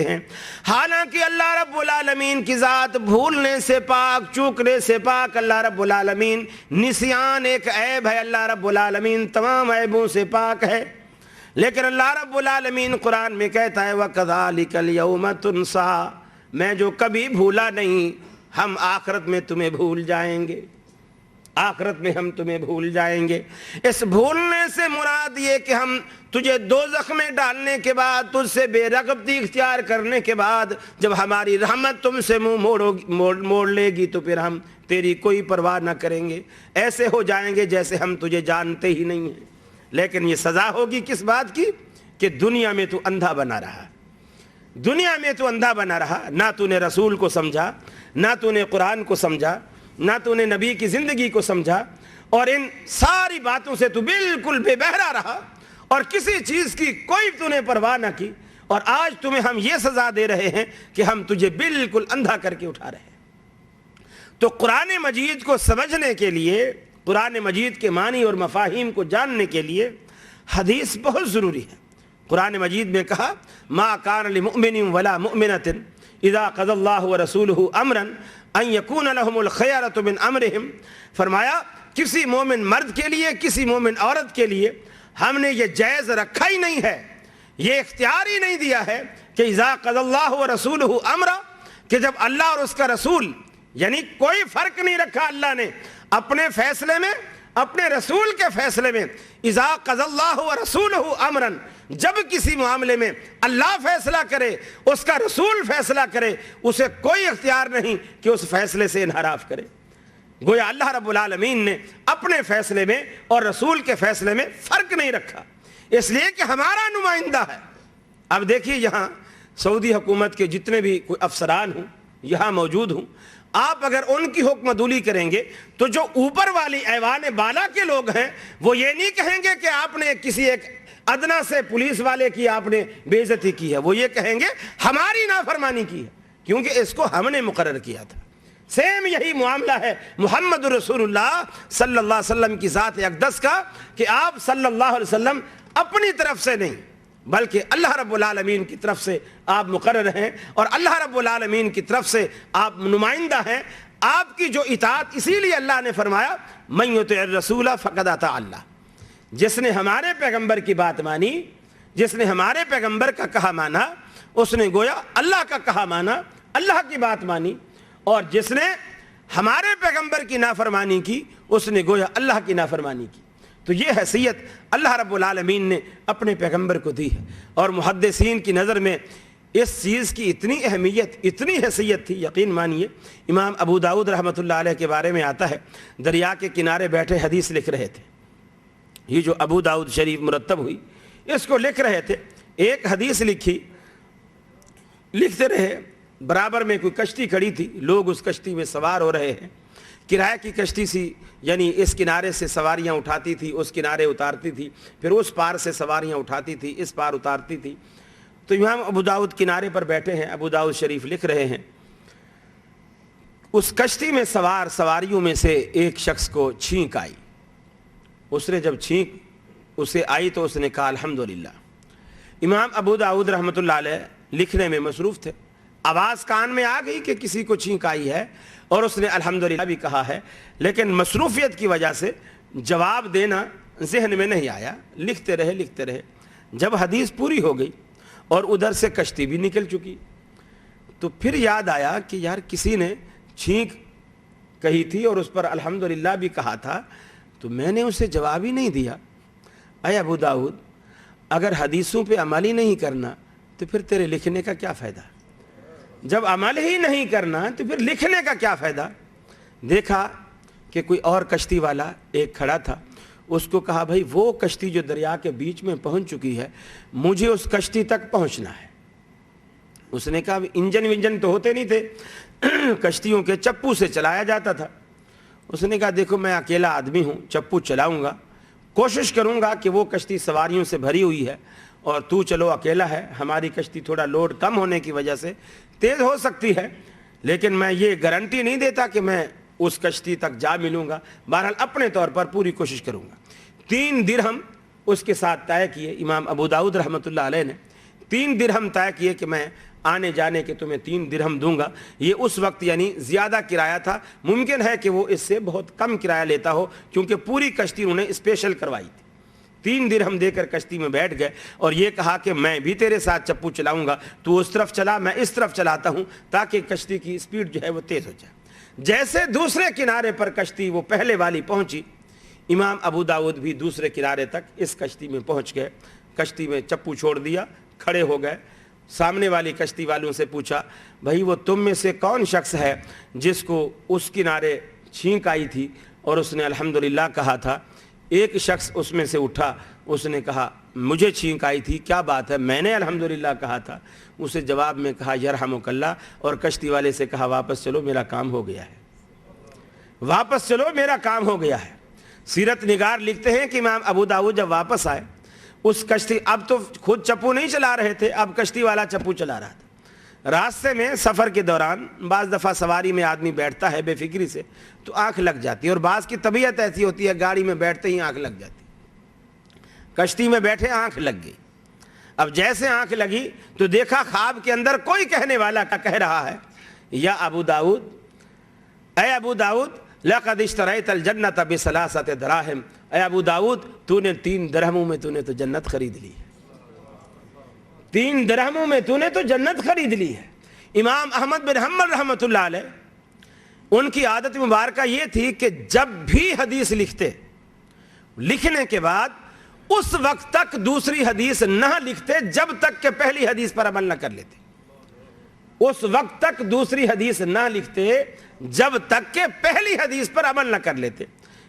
ہیں۔ حالانکہ اللہ رب العالمین کی ذات بھولنے سے پاک، چوکنے سے پاک اللہ رب العالمین، نسیان ایک عیب ہے، اللہ رب العالمین تمام عیبوں سے پاک ہے، لیکن اللہ رب العالمین قرآن میں کہتا ہے وَكَذَلِكَ الْيَوْمَ تُنْسَىٰ، میں جو کبھی بھولا نہیں ہم آخرت میں تمہیں بھول جائیں گے، آخرت میں ہم تمہیں بھول جائیں گے۔ اس بھولنے سے مراد یہ کہ ہم تجھے دوزخ میں ڈالنے کے بعد، تجھ سے بے رغبتی اختیار کرنے کے بعد، جب ہماری رحمت تم سے منہ موڑ لے گی تو پھر ہم تیری کوئی پرواہ نہ کریں گے، ایسے ہو جائیں گے جیسے ہم تجھے جانتے ہی نہیں ہیں۔ لیکن یہ سزا ہوگی کس بات کی؟ کہ دنیا میں تو اندھا بنا رہا، دنیا میں تو اندھا بنا رہا، نہ تو نے رسول کو سمجھا، نہ تو نے قرآن کو سمجھا، نہ تو نے نبی کی زندگی کو سمجھا، اور ان ساری باتوں سے تو بالکل بے بہرا رہا، اور کسی چیز کی کوئی تو نے پرواہ نہ کی، اور آج تمہیں ہم یہ سزا دے رہے ہیں کہ ہم تجھے بالکل اندھا کر کے اٹھا رہے ہیں۔ تو قرآن مجید کو سمجھنے کے لیے، قرآن مجید کے معنی اور مفاہیم کو جاننے کے لیے حدیث بہت ضروری ہے۔ قرآن مجید میں کہا ما کان لمؤمن ولا مؤمنۃ اذا قضى اللہ ورسولہ امرا ان یکون لهم الخیرۃ من امرہم، فرمایا کسی مومن مرد کے لیے، کسی مومن عورت کے لیے ہم نے یہ جائز رکھا ہی نہیں ہے، یہ اختیار ہی نہیں دیا ہے کہ اذا قضى اللہ ورسولہ امرا، کہ جب اللہ اور اس کا رسول، یعنی کوئی فرق نہیں رکھا اللہ نے اپنے فیصلے میں، اپنے رسول کے فیصلے میں، اذا قضى اللہ ورسولہ امرا، جب کسی معاملے میں اللہ فیصلہ کرے، اس کا رسول فیصلہ کرے، اسے کوئی اختیار نہیں کہ اس فیصلے سے انحراف کرے۔ گویا اللہ رب العالمین نے اپنے فیصلے میں اور رسول کے فیصلے میں فرق نہیں رکھا، اس لیے کہ ہمارا نمائندہ ہے۔ اب دیکھیے یہاں سعودی حکومت کے جتنے بھی کوئی افسران ہوں، یہاں موجود ہوں، آپ اگر ان کی حکم عدولی کریں گے تو جو اوپر والی ایوان بالا کے لوگ ہیں وہ یہ نہیں کہیں گے کہ آپ نے کسی ایک ادنا سے پولیس والے کی آپ نے بے عزتی کی ہے، وہ یہ کہیں گے ہماری نافرمانی کی ہے، کیونکہ اس کو ہم نے مقرر کیا تھا۔ سیم یہی معاملہ ہے محمد رسول اللہ صلی اللہ علیہ وسلم کی ذات اقدس کا، کہ آپ صلی اللہ علیہ وسلم اپنی طرف سے نہیں بلکہ اللہ رب العالمین کی طرف سے آپ مقرر ہیں، اور اللہ رب العالمین کی طرف سے آپ نمائندہ ہیں۔ آپ کی جو اطاعت، اسی لیے اللہ نے فرمایا من یطع الرسول فقد اطاع اللہ، جس نے ہمارے پیغمبر کی بات مانی، جس نے ہمارے پیغمبر کا کہا مانا، اس نے گویا اللہ کا کہا مانا، اللہ کی بات مانی، اور جس نے ہمارے پیغمبر کی نافرمانی کی اس نے گویا اللہ کی نافرمانی کی۔ تو یہ حیثیت اللہ رب العالمین نے اپنے پیغمبر کو دی ہے، اور محدثین کی نظر میں اس چیز کی اتنی اہمیت، اتنی حیثیت تھی، یقین مانیے امام ابو داؤد رحمۃ اللہ علیہ کے بارے میں آتا ہے، دریا کے کنارے بیٹھے حدیث لکھ رہے تھے۔ یہ جو ابو داؤد شریف مرتب ہوئی اس کو لکھ رہے تھے، ایک حدیث لکھی، لکھتے رہے، برابر میں کوئی کشتی کھڑی تھی، لوگ اس کشتی میں سوار ہو رہے ہیں، کرایہ کی کشتی سی، یعنی اس کنارے سے سواریاں اٹھاتی تھی، اس کنارے اتارتی تھی، پھر اس پار سے سواریاں اٹھاتی تھی، اس پار اتارتی تھی۔ تو امام ابو داؤد کنارے پر بیٹھے ہیں، ابو داؤد شریف لکھ رہے ہیں، اس کشتی میں سوار سواریوں میں سے ایک شخص کو چھینک آئی، اس نے جب چھینک اسے آئی تو اس نے کہا الحمدللہ۔ امام ابو داؤد رحمۃ اللہ علیہ لکھنے میں مصروف تھے، آواز کان میں آ گئی کہ کسی کو چھینک آئی ہے، اور اس نے الحمدللہ بھی کہا ہے، لیکن مصروفیت کی وجہ سے جواب دینا ذہن میں نہیں آیا، لکھتے رہے۔ جب حدیث پوری ہو گئی اور ادھر سے کشتی بھی نکل چکی، تو پھر یاد آیا کہ یار کسی نے چھینک کہی تھی اور اس پر الحمدللہ بھی کہا تھا، تو میں نے اسے جواب ہی نہیں دیا۔ اے ابو داؤد، اگر حدیثوں پہ عمل ہی نہیں کرنا تو پھر تیرے لکھنے کا کیا فائدہ؟ جب عمل ہی نہیں کرنا تو پھر لکھنے کا کیا فائدہ؟ دیکھا کہ کوئی اور کشتی والا ایک کھڑا تھا، اس کو کہا بھائی وہ کشتی جو دریا کے بیچ میں پہنچ چکی ہے، مجھے اس کشتی تک پہنچنا ہے۔ اس نے کہا انجن ونجن تو ہوتے نہیں تھے، کشتیوں کے چپو سے چلایا جاتا تھا۔ اس نے کہا دیکھو میں اکیلا آدمی ہوں، چپو چلاؤں گا، کوشش کروں گا کہ وہ کشتی سواریوں سے بھری ہوئی ہے اور تو چلو اکیلا ہے، ہماری کشتی تھوڑا لوڈ کم ہونے کی وجہ سے تیز ہو سکتی ہے، لیکن میں یہ گارنٹی نہیں دیتا کہ میں اس کشتی تک جا ملوں گا، بہرحال اپنے طور پر پوری کوشش کروں گا۔ 3 درہم اس کے ساتھ طے کیے، امام ابو داؤد رحمۃ اللہ علیہ نے 3 درہم طے کیے کہ میں آنے جانے کے تمہیں 3 درہم دوں گا. یہ اس وقت یعنی زیادہ کرایہ تھا. ممکن ہے کہ وہ اس سے بہت کم کرایہ لیتا ہو کیونکہ پوری کشتی انہوں نے اسپیشل کروائی تھی. 3 درہم دے کر کشتی میں بیٹھ گئے اور یہ کہا کہ میں بھی تیرے ساتھ چپو چلاؤں گا, تو اس طرف چلا, میں اس طرف چلاتا ہوں تاکہ کشتی کی سپیڈ جو ہے وہ تیز ہو جائے. جیسے دوسرے کنارے پر کشتی وہ پہلے والی پہنچی, امام ابو داؤد بھی دوسرے کنارے تک اس کشتی میں پہنچ گئے. کشتی میں چپو چھوڑ دیا, کھڑے ہو گئے. سامنے والی کشتی والوں سے پوچھا, بھائی وہ تم میں سے کون شخص ہے جس کو اس کنارے چھینک آئی تھی اور اس نے الحمدللہ کہا تھا؟ ایک شخص اس میں سے اٹھا, اس نے کہا مجھے چھینک آئی تھی, کیا بات ہے, میں نے الحمدللہ کہا تھا. اسے جواب میں کہا یرحمک اللہ, اور کشتی والے سے کہا واپس چلو میرا کام ہو گیا ہے, واپس چلو میرا کام ہو گیا ہے. سیرت نگار لکھتے ہیں کہ امام ابو داؤد جب واپس آئے, اس کشتی, اب تو خود چپو نہیں چلا رہے تھے, اب کشتی والا چپو چلا رہا تھا. راستے میں سفر کے دوران بعض دفعہ سواری میں آدمی بیٹھتا ہے بے فکری سے تو آنکھ لگ جاتی ہے, اور بعض کی طبیعت ایسی ہوتی ہے گاڑی میں بیٹھتے ہی آنکھ لگ جاتی. کشتی میں بیٹھے آنکھ لگ گئی. اب جیسے آنکھ لگی تو دیکھا خواب کے اندر کوئی کہنے والا کا کہہ رہا ہے, یا ابو داؤد, اے ابو داؤد, لقد اشتریت الجنت بثلاثۃ دراہم, اے ابو داؤد تو نے 3 درہموں میں تو نے تو جنت خرید لی, 3 درہموں میں تو نے تو جنت خرید لی ہے. امام احمد بن حنبل رحمۃ اللہ علیہ, ان کی عادت مبارکہ یہ تھی کہ جب بھی حدیث لکھتے, لکھنے کے بعد اس وقت تک دوسری حدیث نہ لکھتے جب تک کہ پہلی حدیث پر عمل نہ کر لیتے. اس وقت تک دوسری حدیث نہ لکھتے جب تک کہ پہلی حدیث پر عمل نہ کر لیتے.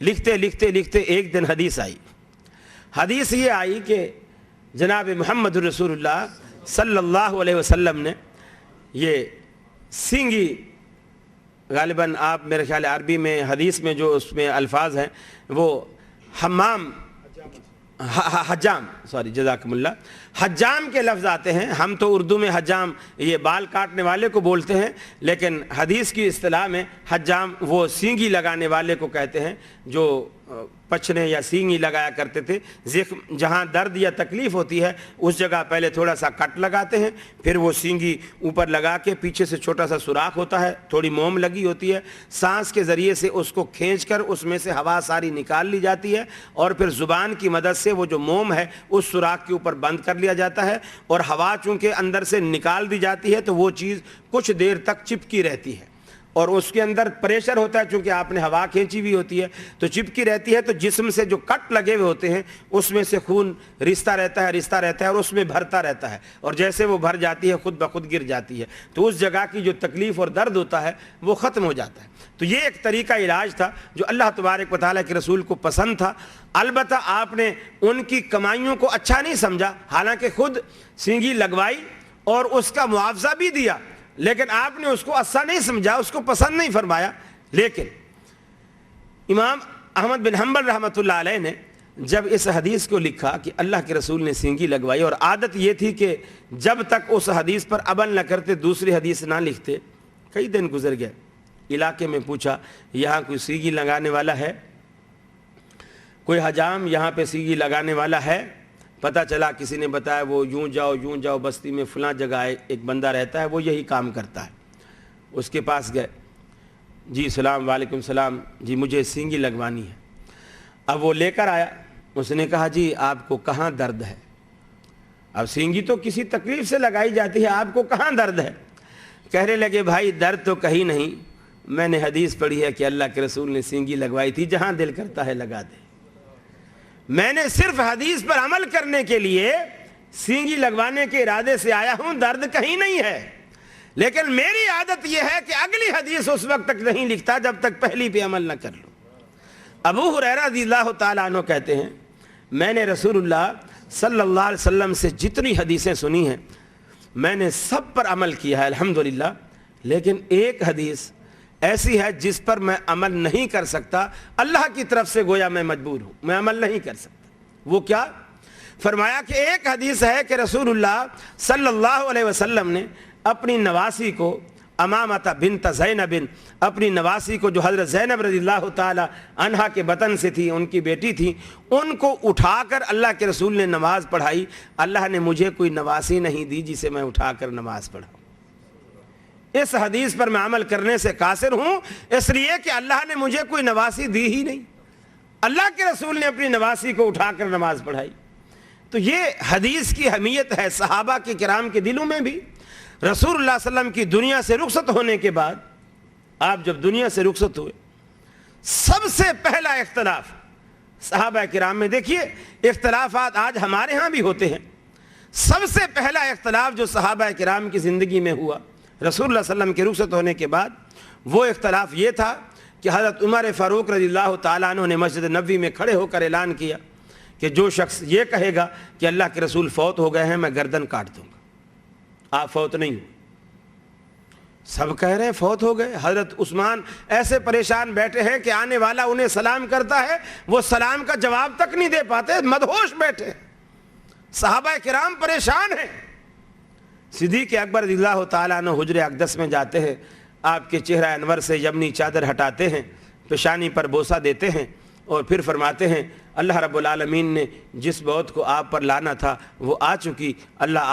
لکھتے لکھتے لکھتے ایک دن حدیث آئی. حدیث یہ آئی کہ جناب محمد رسول اللہ صلی اللہ علیہ وسلم نے یہ سینگی, غالباً آپ میرے خیال عربی میں حدیث میں جو اس میں الفاظ ہیں وہ حجام, سوری جزاکم اللہ, حجام کے لفظ آتے ہیں. ہم تو اردو میں حجام یہ بال کاٹنے والے کو بولتے ہیں, لیکن حدیث کی اصطلاح میں حجام وہ سینگی لگانے والے کو کہتے ہیں جو پچھنے یا سینگی لگایا کرتے تھے. زخم جہاں درد یا تکلیف ہوتی ہے اس جگہ پہلے تھوڑا سا کٹ لگاتے ہیں, پھر وہ سینگی اوپر لگا کے پیچھے سے چھوٹا سا سوراخ ہوتا ہے, تھوڑی موم لگی ہوتی ہے, سانس کے ذریعے سے اس کو کھینچ کر اس میں سے ہوا ساری نکال لی جاتی ہے, اور پھر زبان کی مدد سے وہ جو موم ہے اس سوراخ کے اوپر بند کر لیا جاتا ہے, اور ہوا چونکہ اندر سے نکال دی جاتی ہے تو وہ چیز کچھ دیر تک چپکی رہتی ہے, اور اس کے اندر پریشر ہوتا ہے, چونکہ آپ نے ہوا کھینچی ہوئی ہوتی ہے تو چپکی رہتی ہے. تو جسم سے جو کٹ لگے ہوئے ہوتے ہیں اس میں سے خون رستا رہتا ہے اور اس میں بھرتا رہتا ہے, اور جیسے وہ بھر جاتی ہے خود بخود گر جاتی ہے, تو اس جگہ کی جو تکلیف اور درد ہوتا ہے وہ ختم ہو جاتا ہے. تو یہ ایک طریقہ علاج تھا جو اللہ تبارک و تعالیٰ کے رسول کو پسند تھا. البتہ آپ نے ان کی کمائیوں کو اچھا نہیں سمجھا, حالانکہ خود سینگی لگوائی اور اس کا معاوضہ بھی دیا, لیکن آپ نے اس کو اچھا نہیں سمجھا, اس کو پسند نہیں فرمایا. لیکن امام احمد بن حنبل رحمۃ اللہ علیہ نے جب اس حدیث کو لکھا کہ اللہ کے رسول نے سینگی لگوائی, اور عادت یہ تھی کہ جب تک اس حدیث پر عمل نہ کرتے دوسری حدیث نہ لکھتے. کئی دن گزر گئے, علاقے میں پوچھا یہاں کوئی سینگی لگانے والا ہے, کوئی حجام یہاں پہ سینگی لگانے والا ہے. پتہ چلا کسی نے بتایا وہ یوں جاؤ بستی میں فلاں جگہ ایک بندہ رہتا ہے, وہ یہی کام کرتا ہے. اس کے پاس گئے, جی سلام, وعلیکم السلام, جی مجھے سینگی لگوانی ہے. اب وہ لے کر آیا, اس نے کہا جی آپ کو کہاں درد ہے؟ اب سینگی تو کسی تکلیف سے لگائی جاتی ہے, آپ کو کہاں درد ہے؟ کہنے لگے بھائی درد تو کہیں نہیں, میں نے حدیث پڑھی ہے کہ اللہ کے رسول نے سینگی لگوائی تھی, جہاں دل کرتا ہے لگا دے. میں نے صرف حدیث پر عمل کرنے کے لیے سینگی لگوانے کے ارادے سے آیا ہوں, درد کہیں نہیں ہے. لیکن میری عادت یہ ہے کہ اگلی حدیث اس وقت تک نہیں لکھتا جب تک پہلی پہ عمل نہ کر لوں. ابو ہریرہ رضی اللہ تعالیٰ عنہ کہتے ہیں میں نے رسول اللہ صلی اللہ علیہ وسلم سے جتنی حدیثیں سنی ہیں میں نے سب پر عمل کیا ہے الحمدللہ, لیکن ایک حدیث ایسی ہے جس پر میں عمل نہیں کر سکتا. اللہ کی طرف سے گویا میں مجبور ہوں, میں عمل نہیں کر سکتا. وہ کیا؟ فرمایا کہ ایک حدیث ہے کہ رسول اللہ صلی اللہ علیہ وسلم نے اپنی نواسی کو امامہ بنت زینب، اپنی نواسی کو جو حضرت زینب رضی اللہ تعالی عنہا کے بطن سے تھی، ان کی بیٹی تھی، ان کو اٹھا کر اللہ کے رسول نے نماز پڑھائی۔ اللہ نے مجھے کوئی نواسی نہیں دی جسے میں اٹھا کر نماز پڑھاؤں۔ اس حدیث پر میں عمل کرنے سے قاصر ہوں، اس لیے کہ اللہ نے مجھے کوئی نواسی دی ہی نہیں، اللہ کے رسول نے اپنی نواسی کو اٹھا کر نماز پڑھائی۔ تو یہ حدیث کی اہمیت ہے صحابہ کے کرام کے دلوں میں بھی۔ رسول اللہ صلی اللہ علیہ وسلم کی دنیا سے رخصت ہونے کے بعد، آپ جب دنیا سے رخصت ہوئے، سب سے پہلا اختلاف صحابہ کرام میں، دیکھیے اختلافات آج ہمارے ہاں بھی ہوتے ہیں، سب سے پہلا اختلاف جو صحابہ کرام کی زندگی میں ہوا رسول اللہ صلی اللہ علیہ وسلم کے رخصت ہونے کے بعد، وہ اختلاف یہ تھا کہ حضرت عمر فاروق رضی اللہ تعالیٰ عنہ نے مسجد نبوی میں کھڑے ہو کر اعلان کیا کہ جو شخص یہ کہے گا کہ اللہ کے رسول فوت ہو گئے ہیں، میں گردن کاٹ دوں گا، آپ فوت نہیں ہو۔ سب کہہ رہے ہیں فوت ہو گئے۔ حضرت عثمان ایسے پریشان بیٹھے ہیں کہ آنے والا انہیں سلام کرتا ہے، وہ سلام کا جواب تک نہیں دے پاتے، مدہوش بیٹھے۔ صحابہ کرام پریشان ہیں۔ صدیق اکبر رضی اللہ تعالیٰ عنہ حجر اقدس میں جاتے ہیں، آپ کے چہرہ انور سے یمنی چادر ہٹاتے ہیں، پیشانی پر بوسہ دیتے ہیں، اور پھر فرماتے ہیں اللہ رب العالمین نے جس موت کو آپ پر لانا تھا وہ آ چکی، اللہ